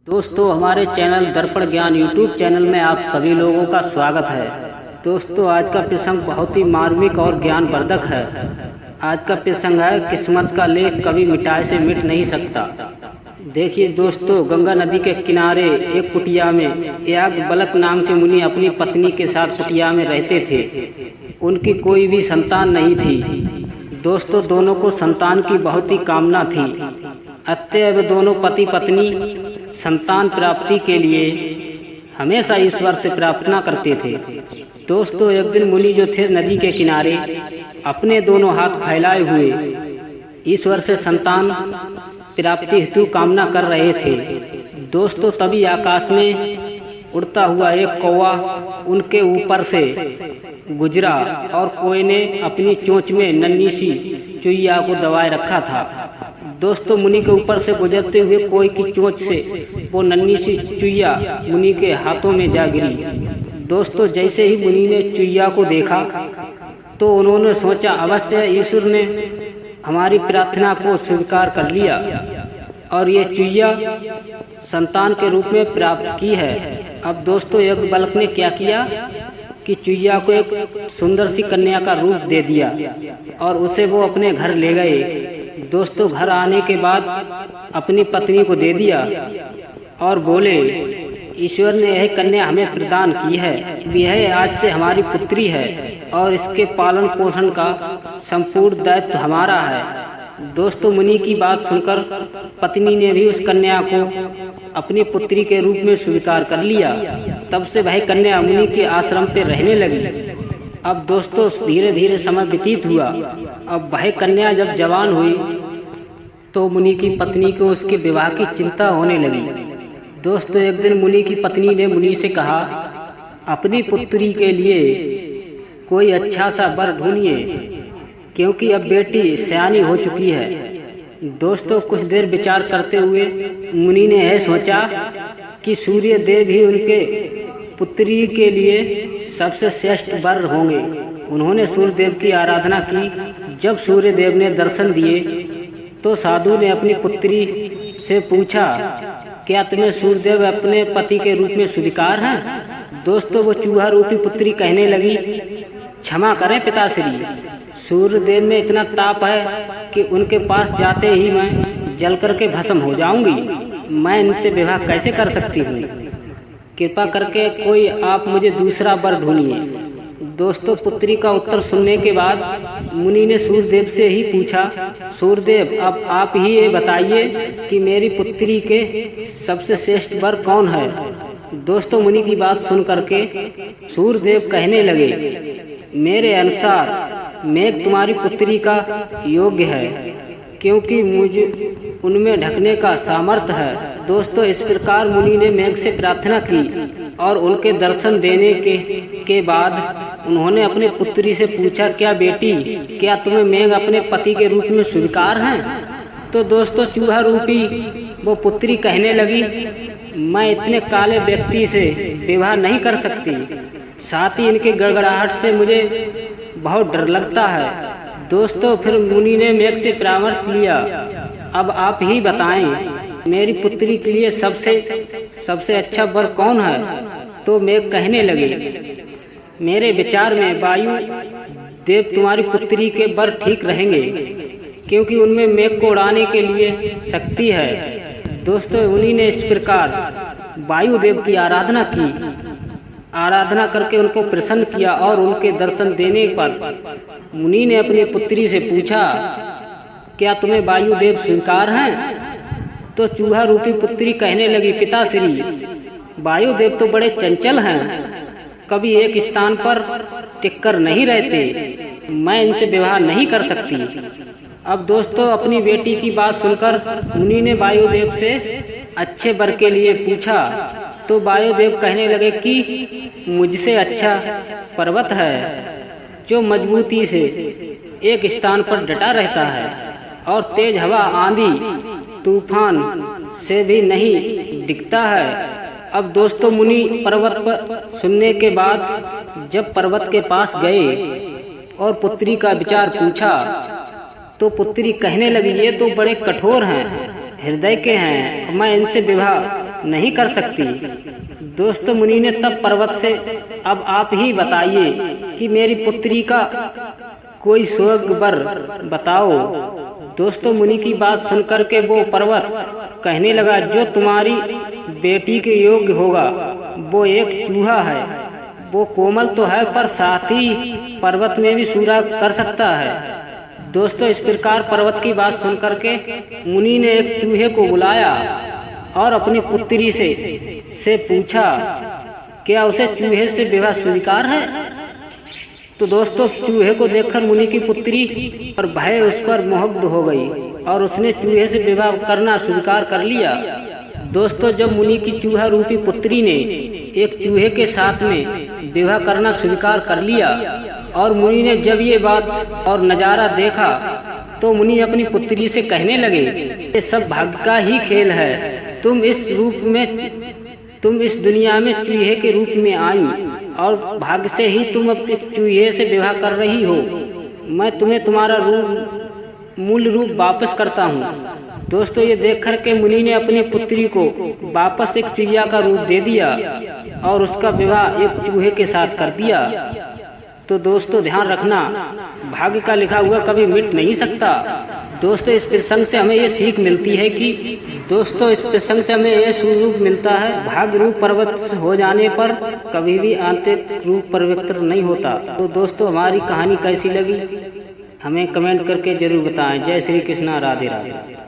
दोस्तों, हमारे चैनल दर्पण ज्ञान यूट्यूब चैनल में आप सभी लोगों का स्वागत है। दोस्तों, आज का प्रसंग बहुत ही मार्मिक और ज्ञानवर्धक है। आज का प्रसंग है, किस्मत का लेख कभी मिटाए से मिट नहीं सकता। देखिए दोस्तों, गंगा नदी के किनारे एक कुटिया में याज्ञवल्क्य नाम के मुनि अपनी पत्नी के साथ कुटिया में रहते थे। उनकी कोई भी संतान नहीं थी। दोस्तों, दोनों को संतान की बहुत ही कामना थी। अतएव दोनों पति पत्नी संतान प्राप्ति के लिए हमेशा ईश्वर से प्रार्थना करते थे। दोस्तों, एक दिन मुनि जो थे नदी के किनारे अपने दोनों हाथ फैलाए हुए ईश्वर से संतान प्राप्ति हेतु कामना कर रहे थे। दोस्तों, तभी आकाश में उड़ता हुआ एक कौवा उनके ऊपर से गुजरा और कोई ने अपनी चोंच में नन्ही सी चुईया को दबाए रखा था। दोस्तों, मुनि के ऊपर से गुजरते हुए कोई की चोंच से वो नन्ही सी चुईया मुनि के हाथों में जा गिरी। दोस्तों, जैसे ही मुनि ने चुईया को देखा तो उन्होंने सोचा, अवश्य ईश्वर ने हमारी प्रार्थना को स्वीकार कर लिया और ये चुईया संतान के रूप में प्राप्त की है। अब दोस्तों, याज्ञवल्क्य ने क्या किया कि चुईया को एक सुंदर सी कन्या का रूप दे दिया और उसे वो अपने घर ले गए। दोस्तों, घर आने के बाद अपनी पत्नी को दे दिया और बोले, ईश्वर ने यह कन्या हमें प्रदान की है, यह आज से हमारी पुत्री है और इसके पालन पोषण का संपूर्ण दायित्व हमारा है। दोस्तों, मुनि की बात सुनकर पत्नी ने भी उस कन्या को अपनी पुत्री के रूप में स्वीकार कर लिया। तब से वह कन्या मुनि के आश्रम पे रहने लगी। अब दोस्तों, धीरे धीरे समय व्यतीत हुआ। अब वह कन्या जब जवान हुई तो मुनि की पत्नी को उसके विवाह की चिंता होने लगी। दोस्तों, एक दिन मुनि की पत्नी ने मुनि से कहा, अपनी पुत्री के लिए कोई अच्छा सा वर ढूंढिए, क्योंकि अब बेटी सयानी हो चुकी है। दोस्तों, कुछ देर विचार करते हुए मुनि ने यह सोचा कि सूर्य देव ही उनके पुत्री के लिए सबसे श्रेष्ठ वर होंगे। उन्होंने सूर्य देव की आराधना की। जब सूर्य देव ने दर्शन दिए तो साधु ने अपनी पुत्री से पूछा, क्या तुम्हें सूर्यदेव अपने पति के रूप में स्वीकार हैं? दोस्तों, वो चूहा रूपी पुत्री कहने लगी, क्षमा करें पिताश्री, सूर्यदेव में इतना ताप है कि उनके पास जाते ही मैं जल करके भस्म हो जाऊंगी। मैं इनसे विवाह कैसे कर सकती हूँ? कृपा करके कोई आप मुझे दूसरा वर ढूंढिए। दोस्तों, पुत्री का उत्तर सुनने के बाद मुनि ने सूर्यदेव से ही पूछा, सूर्यदेव, अब आप ही ये बताइए कि मेरी पुत्री के सबसे श्रेष्ठ वर कौन है? दोस्तों, मुनि की बात सुन करके सूर्यदेव कहने लगे, मेरे अनुसार मेघ तुम्हारी पुत्री का योग्य है, क्योंकि मुझे उनमें ढकने का सामर्थ्य है। दोस्तों, इस प्रकार मुनि ने मेघ से प्रार्थना की और उनके दर्शन देने के बाद उन्होंने अपने पुत्री से पूछा, क्या बेटी, क्या तुम्हें मेघ अपने पति के रूप में स्वीकार हैं? तो दोस्तों, चूहा रूपी वो पुत्री कहने लगी, मैं इतने काले व्यक्ति से विवाह नहीं कर सकती, साथ ही इनकी गड़गड़ाहट से मुझे बहुत डर लगता है। दोस्तों, फिर मुनि ने मेघ से परामर्श लिया, अब आप ही बताएं मेरी पुत्री के लिए सबसे अच्छा वर कौन है? तो मेघ कहने लगे, मेरे विचार में वायु देव तुम्हारी पुत्री के वर ठीक रहेंगे, क्योंकि उनमें मेघ को उड़ाने के लिए शक्ति है। दोस्तों, उन्हीं ने इस प्रकार वायु देव की आराधना की। आराधना करके उनको प्रसन्न किया और उनके दर्शन देने पर मुनि ने अपनी पुत्री से पूछा, क्या तुम्हें वायु देव स्वीकार हैं? तो चूहा रूपी पुत्री कहने लगी, पिताश्री, वायु देव तो बड़े चंचल हैं, कभी एक स्थान पर टिककर नहीं रहते, मैं इनसे विवाह नहीं कर सकती। अब दोस्तों, अपनी बेटी की बात सुनकर मुनि ने वायुदेव से अच्छे वर के लिए पूछा तो वायुदेव कहने लगे कि मुझसे अच्छा पर्वत है जो मजबूती से एक स्थान पर डटा रहता है और तेज हवा, आंधी तूफान से भी नहीं डिगता है। अब दोस्तों, मुनि पर्वत पर सुनने के बाद जब पर्वत के पास गए और पुत्री का विचार पूछा तो पुत्री कहने लगी, ये तो बड़े कठोर हैं, हृदय के हैं, मैं इनसे विवाह नहीं कर सकती। दोस्तों मुनि ने तब पर्वत से, अब आप ही बताइए कि मेरी पुत्री का कोई स्वर्ग वर बताओ। दोस्तों मुनि की बात सुनकर के वो पर्वत कहने लगा, जो तुम्हारी बेटी के योग्य होगा वो एक चूहा है। वो कोमल तो है पर साथ ही पर्वत में भी सूरा कर सकता है। दोस्तों इस प्रकार पर्वत की बात सुनकर के मुनि ने एक चूहे को बुलाया और अपनी पुत्री से पूछा, क्या उसे चूहे से विवाह स्वीकार है? तो दोस्तों चूहे को देखकर मुनि की पुत्री और भय उस पर मुग्ध हो गई और उसने चूहे से विवाह करना स्वीकार कर लिया। दोस्तों जब मुनि की चूहा रूपी पुत्री ने एक चूहे के साथ में विवाह करना स्वीकार कर लिया और मुनि ने जब ये बात और नज़ारा देखा तो मुनि अपनी पुत्री से कहने लगे, ये सब भाग्य का ही खेल है। तुम इस दुनिया में चूहे के रूप में आई और भाग्य से ही तुम अपने चूहे से विवाह कर रही हो। मैं तुम्हें तुम्हारा मूल रूप वापस करता हूँ। दोस्तों ये देख कर के मुनि ने अपनी पुत्री को वापस एक चिड़िया का रूप दे दिया और उसका विवाह एक चूहे के साथ कर दिया। तो दोस्तों ध्यान रखना, भाग्य का लिखा हुआ कभी मिट नहीं सकता। दोस्तों इस प्रसंग से हमें ये सीख मिलती है कि भाग्य रूप परिवर्तन हो जाने पर कभी भी आंतरिक रूप परिवर्तन नहीं होता। तो दोस्तों हमारी कहानी कैसी लगी हमें कमेंट करके जरूर बताएं। जय श्री कृष्णा, राधे राधे।